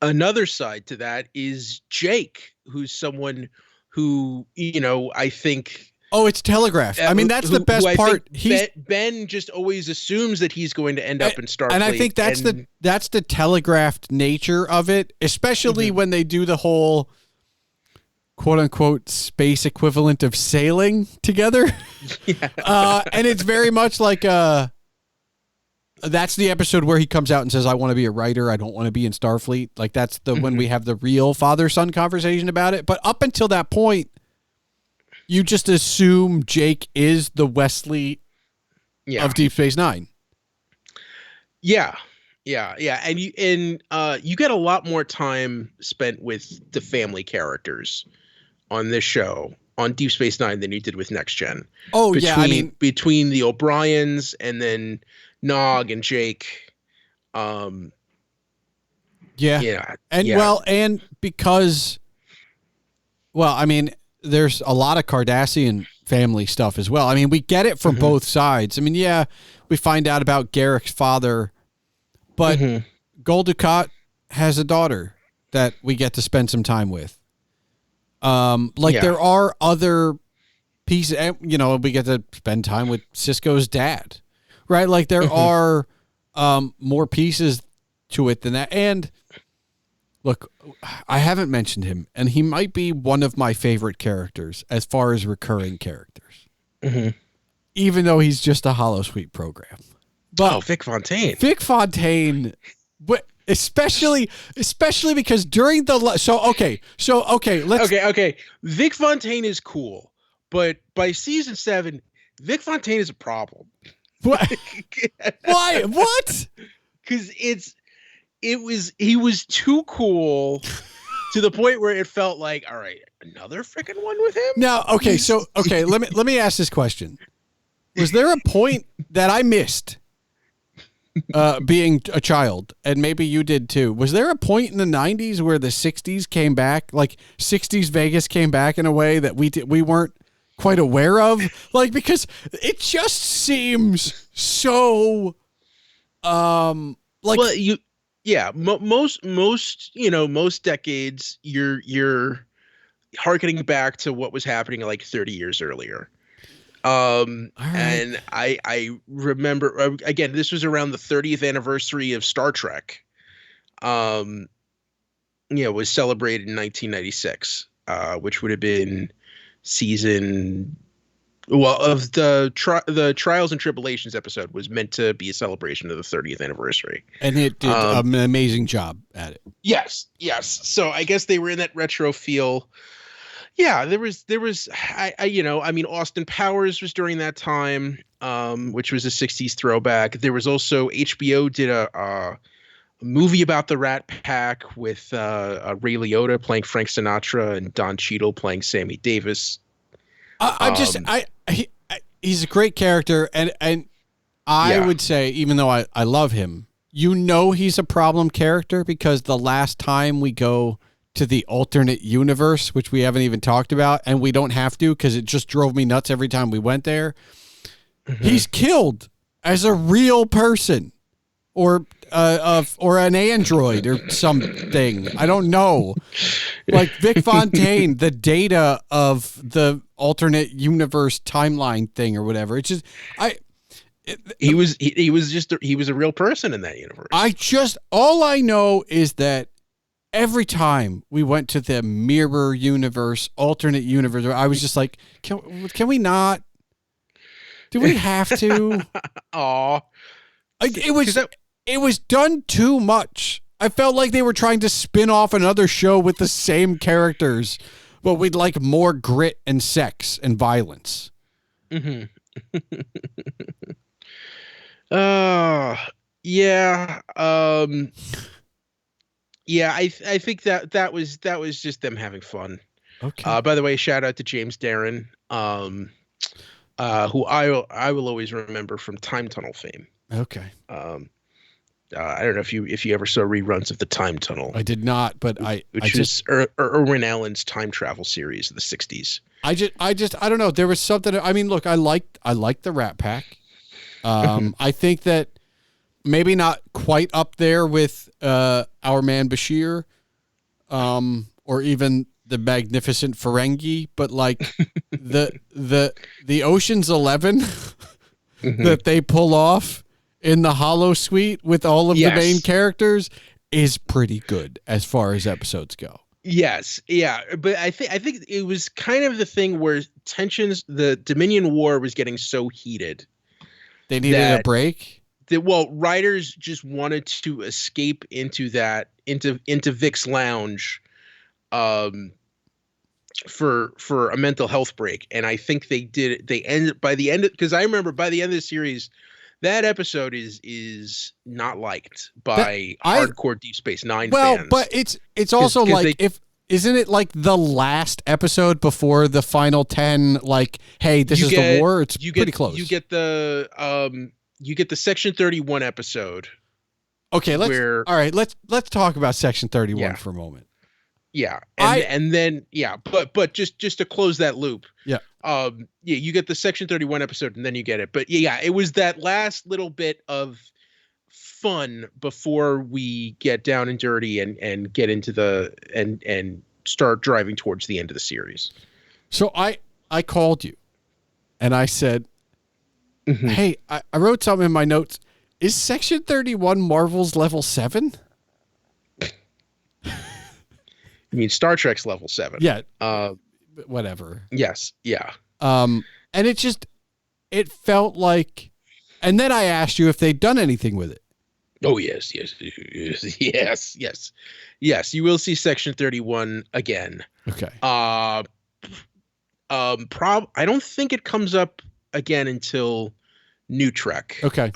another side to that is Jake, who's someone who, I think. Oh, it's telegraphed. I mean, that's the best part. Ben just always assumes that he's going to end up in Starfleet. And I think that's the telegraphed nature of it, especially when they do the whole quote unquote space equivalent of sailing together. And it's very much like that's the episode where he comes out and says, I want to be a writer. I don't want to be in Starfleet. Like that's the when we have the real father-son conversation about it. But up until that point, you just assume Jake is the Wesley of Deep Space Nine. Yeah. And you get a lot more time spent with the family characters on this show, on Deep Space Nine, than you did with Next Gen. Oh, between the O'Briens and then Nog and Jake. And because, I mean, there's a lot of Cardassian family stuff as well. I mean, we get it from both sides. I mean, we find out about Garrick's father, but Gul Dukat has a daughter that we get to spend some time with. There are other pieces, we get to spend time with Sisko's dad, right? Like there are more pieces to it than that. And look, I haven't mentioned him, and he might be one of my favorite characters as far as recurring characters, even though he's just a Holosuite program. But Vic Fontaine. Vic Fontaine, but especially because during the let's okay. Vic Fontaine is cool, but by season 7, Vic Fontaine is a problem. What? Why? What? Because he was too cool to the point where it felt like, all right, another freaking one with him. Now, let me ask this question: was there a point that I missed? Being a child, and maybe you did too. Was there a point in the 90s where the 60s came back, like 60s Vegas came back in a way that we weren't quite aware of? Like, because it just seems so, most decades you're harkening back to what was happening like 30 years earlier. Right. And I remember, again, this was around the 30th anniversary of Star Trek. Was celebrated in 1996, which would have been season, of the Trials and Tribulations episode was meant to be a celebration of the 30th anniversary. And it did an amazing job at it. Yes. So I guess they were in that retro feel. Yeah, there was Austin Powers was during that time, which was a 60s throwback. There was also HBO did a movie about the Rat Pack with Ray Liotta playing Frank Sinatra and Don Cheadle playing Sammy Davis. He's a great character, and I would say, even though I love him, he's a problem character because the last time we go to the alternate universe, which we haven't even talked about, and we don't have to because it just drove me nuts every time we went there. Mm-hmm. He's killed as a real person, or an android or something. I don't know. Like Vic Fontaine, the data of the alternate universe timeline thing or whatever. It's just he was a real person in that universe. All I know is that every time we went to the mirror universe, alternate universe, I was just like, can we not? Do we have to? Aw. It was done too much. I felt like they were trying to spin off another show with the same characters, but we'd like more grit and sex and violence. Mm-hmm. Yeah, I think that was just them having fun. Okay. By the way, shout out to James Darren, who I will always remember from Time Tunnel fame. Okay. I don't know if you ever saw reruns of the Time Tunnel. I did not, but which was Irwin Allen's time travel series of the 60s. I don't know. There was something. I mean, look, I liked the Rat Pack. I think that maybe not quite up there with our man Bashir, or even the magnificent Ferengi, but like the Ocean's 11 mm-hmm. that they pull off in the Hollow Suite with all of the main characters is pretty good as far as episodes go. Yes, yeah, but I think it was kind of the thing where the Dominion War was getting so heated. They needed a break. Writers just wanted to escape into Vic's lounge, for a mental health break, and I think they did it. They ended by the end, because I remember by the end of the series, that episode is not liked by hardcore Deep Space Nine fans. Well, but it's also like isn't it like the last episode before the final 10? Like, hey, this is the war. It's pretty close. You get the Section 31 episode. Okay, let's talk about Section 31 for a moment. Yeah, but just to close that loop. Yeah. You get the Section 31 episode and then you get it. But yeah, it was that last little bit of fun before we get down and dirty and get into and start driving towards the end of the series. So I called you and I said, mm-hmm. Hey, I wrote something in my notes. Is Section 31 Marvel's level 7? I mean, Star Trek's level 7. Yeah. Whatever. Yes. Yeah. And it felt like And then I asked you if they'd done anything with it. Oh, yes. You will see Section 31 again. Okay. I don't think it comes up again until New Trek. Okay.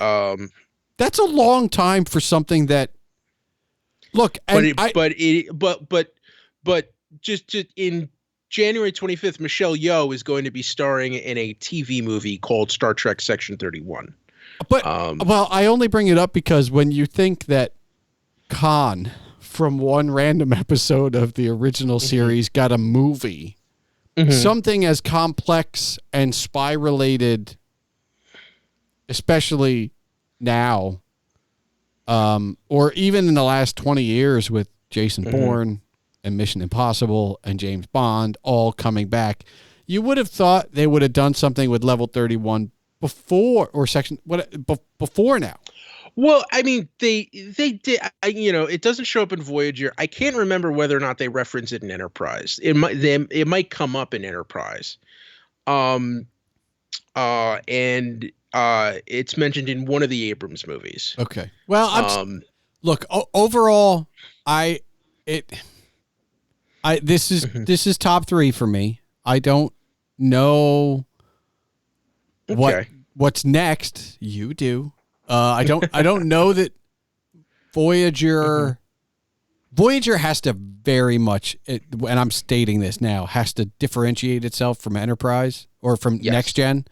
That's a long time for something that. Look, and but just in January 25th, Michelle Yeoh is going to be starring in a TV movie called Star Trek Section 31. But well, I only bring it up because when you think that Khan from one random episode of the original series got a movie, something as complex and spy related, especially now, or even in the last 20 years with Jason Bourne and Mission Impossible and James Bond all coming back, you would have thought they would have done something with Level 31 before before now. Well, I mean, they did. It doesn't show up in Voyager. I can't remember whether or not they reference it in Enterprise. It might come up in Enterprise, and it's mentioned in one of the Abrams movies. Okay. Well, look. Overall, this is top 3 for me. I don't know what's next. You do. I don't know that Voyager has to very much, and I'm stating this now, has to differentiate itself from Enterprise or from Next Gen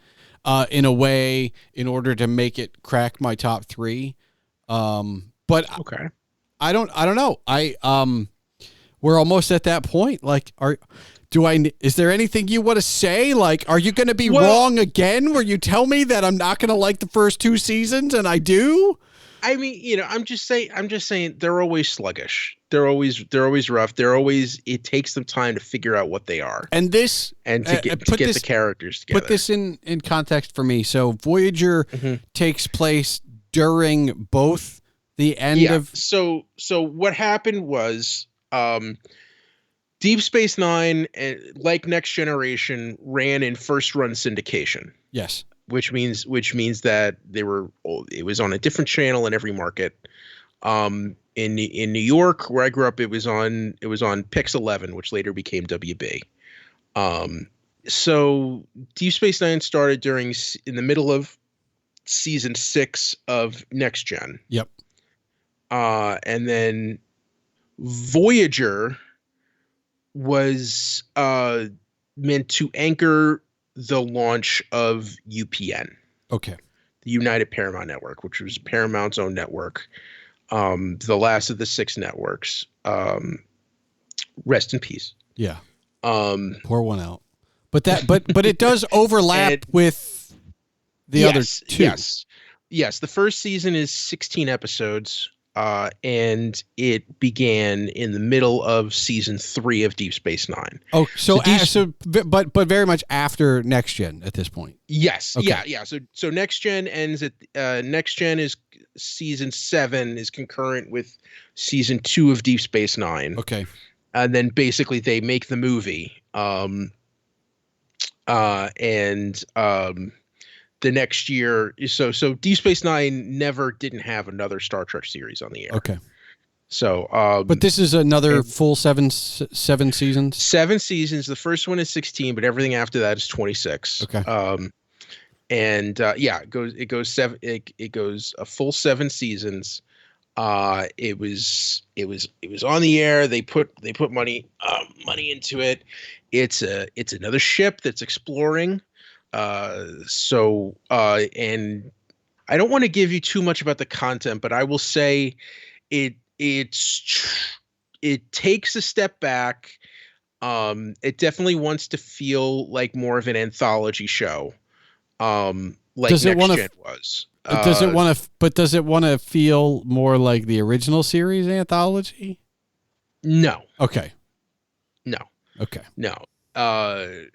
in a way in order to make it crack my top 3. But okay. I don't know. We're almost at that point. Like, is there anything you want to say? Like, are you going to be wrong again where you tell me that I'm not going to like the first 2 seasons and I do? I mean, I'm just saying they're always sluggish. They're always rough. It takes them time to figure out what they are. And to get the characters together. Put this in context for me. So Voyager takes place during both the end of. So what happened was, Deep Space Nine, like Next Generation, ran in first run syndication. Yes, which means that it was on a different channel in every market. In New York, where I grew up, it was on Pix 11, which later became WB. So Deep Space Nine started in the middle of season 6 of Next Gen. Yep. And then Voyager was meant to anchor the launch of UPN. Okay. The United Paramount Network, which was Paramount's own network. The last of the 6 networks. Rest in peace. Yeah. Pour one out. But it does overlap with the other 2. Yes. The first season is 16 episodes. And it began in the middle of season 3 of Deep Space Nine. Oh, but very much after Next Gen at this point. Yes. Okay. Yeah. So Next Gen ends at Next Gen is season 7 is concurrent with season 2 of Deep Space Nine. Okay. And then basically they make the movie. The next year, so Deep Space Nine didn't have another Star Trek series on the air. Okay. So, but this is another full seven seasons. 7 seasons. The first one is 16, but everything after that is 26. Okay. It goes a full 7 seasons. It was on the air. They put money into it. It's another ship that's exploring. And I don't want to give you too much about the content, but I will say it takes a step back. It definitely wants to feel like more of an anthology show. Like Next Gen was. Does it want to feel more like the original series anthology? No. Okay. No. Okay. No.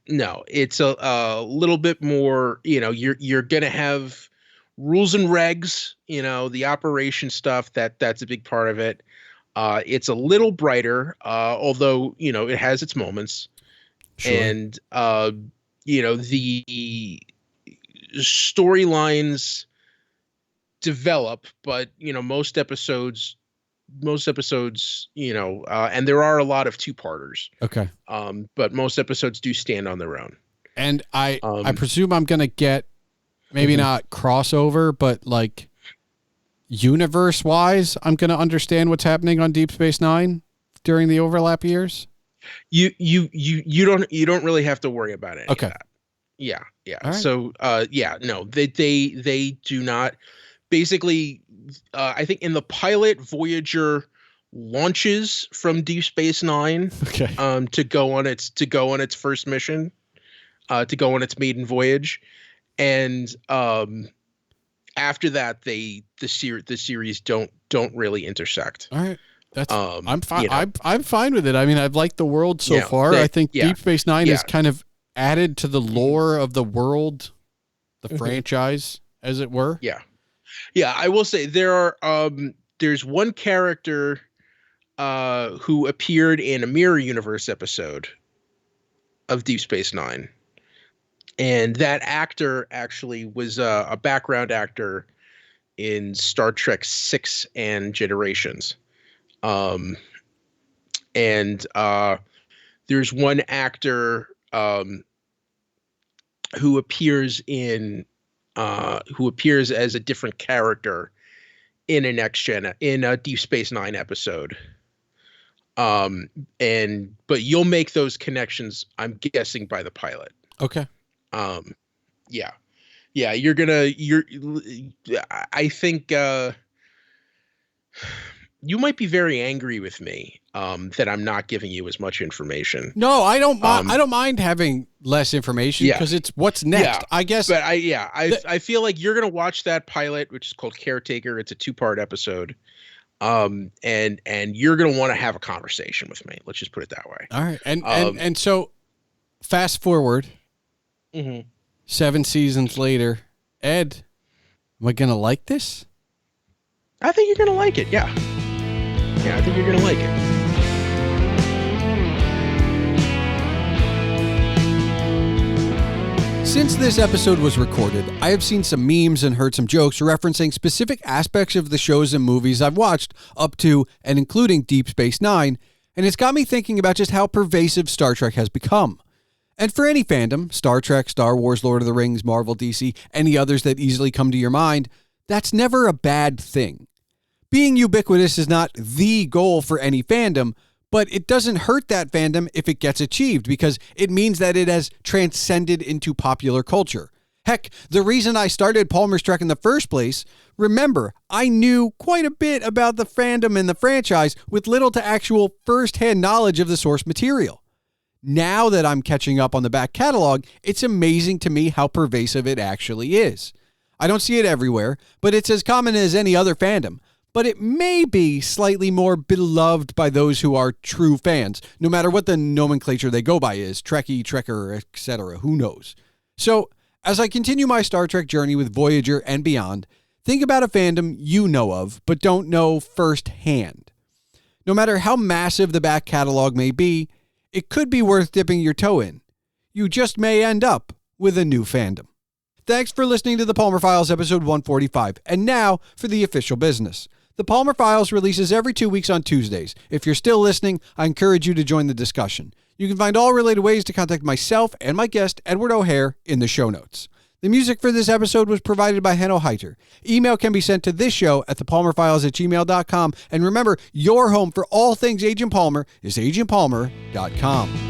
No, it's a little bit more, you're going to have rules and regs, the operation stuff that's a big part of it. It's a little brighter, although, it has its moments. Sure. And, the storylines develop, but most episodes, and there are a lot of two-parters. Okay. But most episodes do stand on their own. And I presume I'm gonna get maybe not crossover, but like universe wise, I'm gonna understand what's happening on Deep Space Nine during the overlap years. You don't really have to worry about it. Okay. Yeah. Right. So no, they do not. Basically, I think in the pilot, Voyager launches from Deep Space Nine. Okay. To go on its first mission, to go on its maiden voyage, and after that, the series don't really intersect. All right. That's I'm fine. You know. I'm fine with it. I mean, I've liked the world so far. I think Deep Space Nine is kind of added to the lore of the world, the franchise, as it were. Yeah. I will say there's one character who appeared in a Mirror Universe episode of Deep Space Nine, and that actor actually was a background actor in Star Trek VI and Generations. And there's one actor who appears as a different character in a Deep Space Nine episode. But you'll make those connections, I'm guessing, by the pilot. Okay. I think you might be very angry with me that I'm not giving you as much information. No, I don't. I don't mind having less information because it's what's next. Yeah, I guess. But I feel like you're gonna watch that pilot, which is called Caretaker. It's a 2-part episode, and you're gonna want to have a conversation with me. Let's just put it that way. All right, and so fast forward. 7 seasons later, Ed, am I gonna like this? I think you're gonna like it. Yeah, I think you're gonna like it. Since this episode was recorded, I have seen some memes and heard some jokes referencing specific aspects of the shows and movies I've watched up to and including Deep Space Nine, and it's got me thinking about just how pervasive Star Trek has become. And for any fandom, Star Trek, Star Wars, Lord of the Rings, Marvel, DC, any others that easily come to your mind, that's never a bad thing. Being ubiquitous is not the goal for any fandom, but it doesn't hurt that fandom if it gets achieved because it means that it has transcended into popular culture. Heck, the reason I started Palmer's Trek in the first place, remember, I knew quite a bit about the fandom and the franchise with little to actual first-hand knowledge of the source material. Now that I'm catching up on the back catalog, it's amazing to me how pervasive it actually is. I don't see it everywhere, but it's as common as any other fandom. But it may be slightly more beloved by those who are true fans, no matter what the nomenclature they go by is, Trekkie, Trekker, etc., who knows. So, as I continue my Star Trek journey with Voyager and beyond, think about a fandom you know of, but don't know firsthand. No matter how massive the back catalog may be, it could be worth dipping your toe in. You just may end up with a new fandom. Thanks for listening to the Palmer Files episode 145. And now for the official business. The Palmer Files releases every 2 weeks on Tuesdays. If you're still listening, I encourage you to join the discussion. You can find all related ways to contact myself and my guest, Edward O'Hare, in the show notes. The music for this episode was provided by Henno Heitur. Email can be sent to this show at thepalmerfiles@gmail.com. And remember, your home for all things Agent Palmer is agentpalmer.com.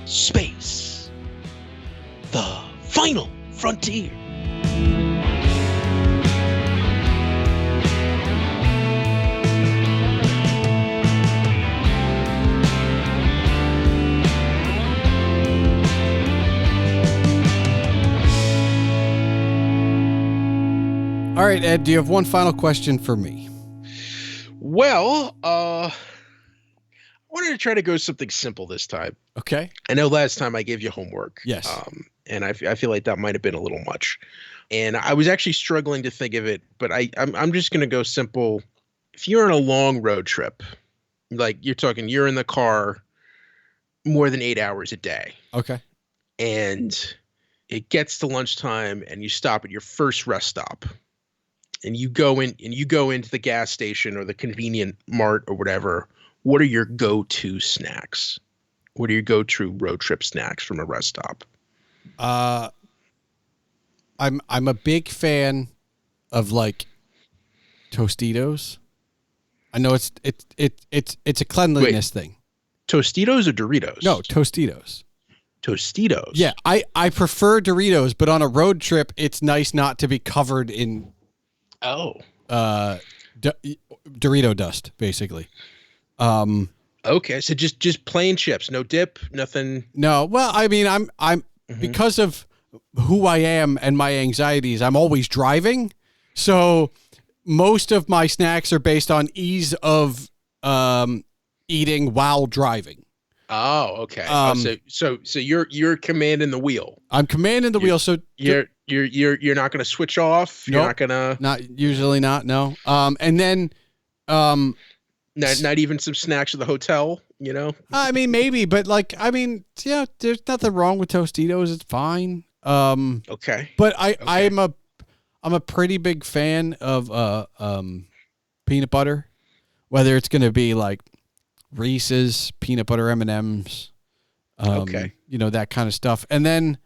Space, the final frontier. All right, Ed, do you have one final question for me? Well, wanted to try to go something simple this time. Okay. I know last time I gave you homework. Yes. And I feel like that might have been a little much. And I was actually struggling to think of it, but I'm just going to go simple. If you're on a long road trip, like you're in the car more than 8 hours a day. Okay. And it gets to lunchtime and you stop at your first rest stop. And you go into the gas station or the convenient mart or whatever. What are your go-to snacks? What are your go-to road trip snacks from a rest stop? I'm a big fan of like Tostitos. I know it's a cleanliness thing. Tostitos or Doritos? No, Tostitos. Tostitos. Yeah, I prefer Doritos, but on a road trip, it's nice not to be covered in Dorito dust, basically. Okay, so just plain chips, no dip, nothing. No, well, I mean, I'm because of who I am and my anxieties, I'm always driving. So most of my snacks are based on ease of eating while driving. Oh, okay. So you're commanding the wheel. I'm commanding the wheel. So you're not going to switch off. You're not going to. Not usually not. No. And then not even some snacks at the hotel. You know. I mean, maybe, but like, I mean, yeah, there's nothing wrong with Tostitos. It's fine. Okay. But I'm a pretty big fan of peanut butter, whether it's going to be like Reese's, peanut butter M&Ms, okay, you know, that kind of stuff. And then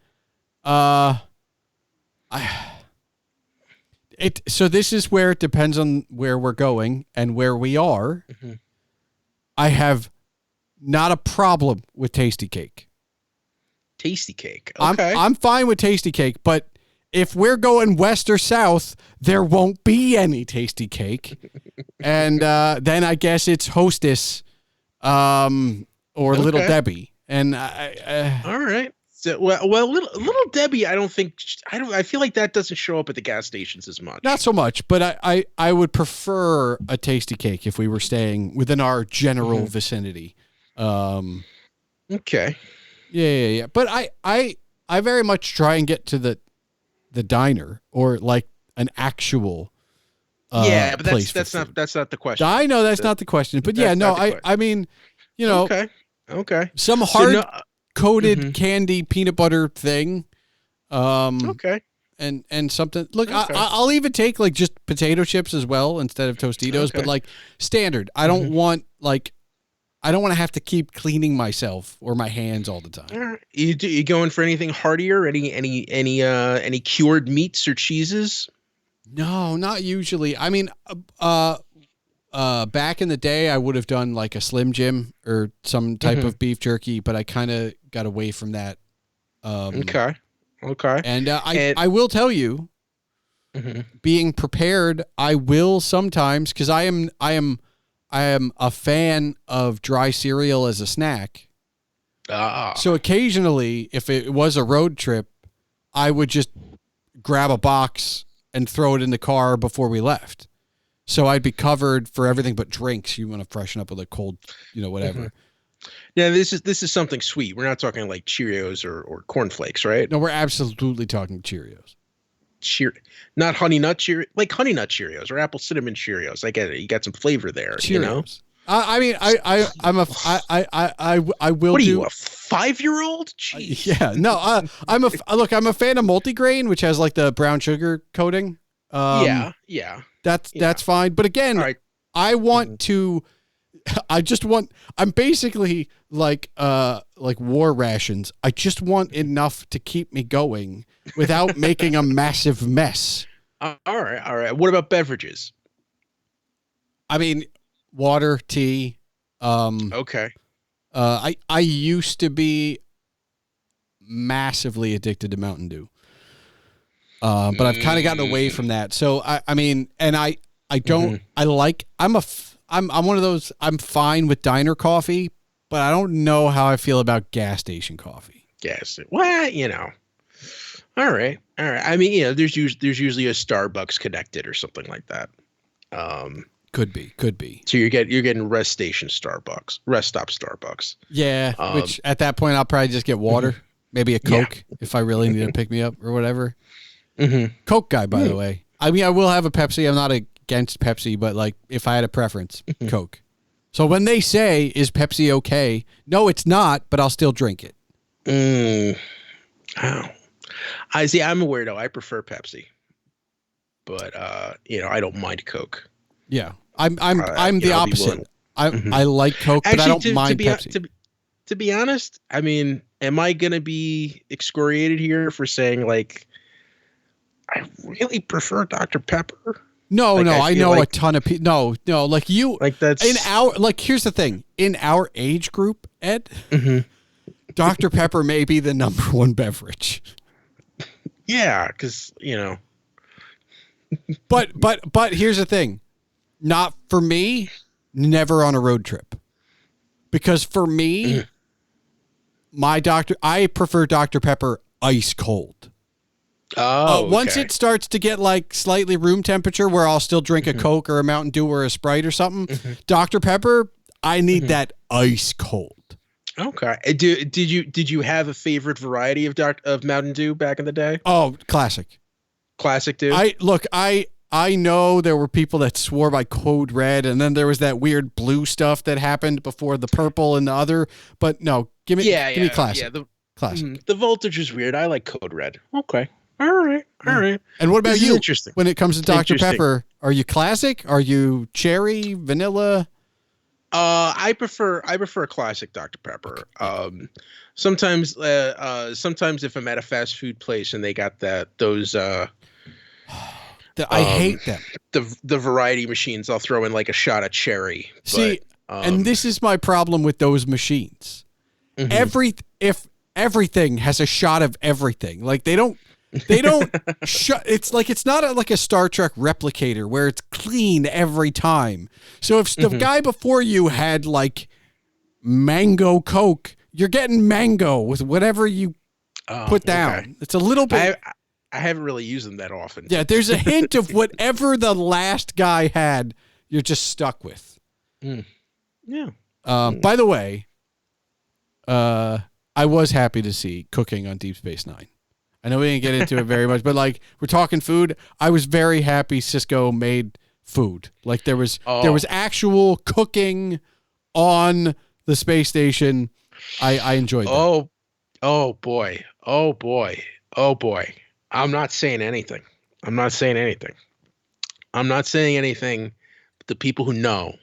so this is where it depends on where we're going and where we are. Mm-hmm. I have not a problem with Tasty Cake. Tasty Cake. Okay. I'm fine with Tasty Cake, but if we're going west or south, there won't be any Tasty Cake. And then I guess it's Hostess or Little Debbie. And all right. So, well, little Debbie, I feel like that doesn't show up at the gas stations as much. Not so much, but I would prefer a Tasty Cake if we were staying within our general vicinity. Okay. Yeah. But I very much try and get to the diner or like an actual but place that's not the question. I know that's not the question, but yeah, no, I mean, you know, okay, some hard coated candy peanut butter thing, okay, and something. Look, I'll even take like just potato chips as well instead of Tostitos, but like standard. I don't want to have to keep cleaning myself or my hands all the time. You going for anything heartier? Any cured meats or cheeses? No, not usually. I mean, back in the day, I would have done like a Slim Jim or some type of beef jerky, but I kind of got away from that. Okay. And I will tell you, being prepared, I will sometimes, because I am a fan of dry cereal as a snack. So occasionally, if it was a road trip, I would just grab a box and throw it in the car before we left. So I'd be covered for everything but drinks. You want to freshen up with a cold, you know, whatever. Yeah, this is something sweet. We're not talking like Cheerios or cornflakes, right? No, we're absolutely talking Cheerios. Not Honey Nut Cheerios, like Honey Nut Cheerios or Apple Cinnamon Cheerios. I get it. You got some flavor there. Cheerios. You know? I mean, I will. What are do, you, a 5-year-old? Yeah, no. I'm a fan of multigrain, which has like the brown sugar coating. Yeah. That's fine. But again, right. I want to. I'm basically like war rations. I just want enough to keep me going without making a massive mess. All right. What about beverages? I mean, water, tea. Okay. I used to be massively addicted to Mountain Dew. But I've kind of gotten away from that. So I mean, and I don't, I'm one of those, I'm fine with diner coffee, but I don't know how I feel about gas station coffee. Well, you know. All right. I mean, you know, there's usually a Starbucks connected or something like that. Could be. So you're getting rest stop Starbucks. Yeah, which at that point I'll probably just get water, maybe a Coke if I really need to pick me up or whatever. Coke guy, by the way. I mean, I will have a Pepsi. I'm not against Pepsi, but like if I had a preference, Coke. So when they say, is Pepsi okay? No, it's not, but I'll still drink it. Oh. I see. I'm a weirdo. I prefer Pepsi, but I don't mind Coke. Yeah, I'm the opposite. I like Coke, but I don't mind Pepsi. To be honest, I mean, am I gonna be excoriated here for saying like I really prefer Dr. Pepper? No, I know a ton of people. No, like you, like that's in our here's the thing in our age group, Ed. Dr. Pepper may be the number one beverage. Yeah, because But here's the thing, not for me. Never on a road trip, because for me, I prefer Dr. Pepper ice cold. Oh, once it starts to get like slightly room temperature, where I'll still drink a Coke or a Mountain Dew or a Sprite or something, Dr. Pepper, I need that ice cold. Okay. Did you have a favorite variety of Mountain Dew back in the day? Oh, classic Dew. I know there were people that swore by Code Red, and then there was that weird blue stuff that happened before the purple and the other. But no, give me classic. Yeah, classic. The voltage is weird. I like Code Red. Okay. All right. And what about you? Interesting. When it comes to Dr. Pepper, are you classic? Are you cherry, vanilla? I prefer classic Dr. Pepper. Sometimes if I'm at a fast food place and they got those. I hate them. The variety machines, I'll throw in like a shot of cherry. See, and this is my problem with those machines. If everything has a shot of everything, like they don't it's like it's not like a Star Trek replicator where it's clean every time. So if the guy before you had like mango Coke, you're getting mango with whatever you put down. Okay. It's a little bit. I haven't really used them that often. Yeah, there's a hint of whatever the last guy had, you're just stuck with. Yeah. By the way, I was happy to see cooking on Deep Space Nine. I know we didn't get into it very much, but like we're talking food. I was very happy Cisco made food. Like there was actual cooking on the space station. I enjoyed that. Oh boy. I'm not saying anything. But the people who know.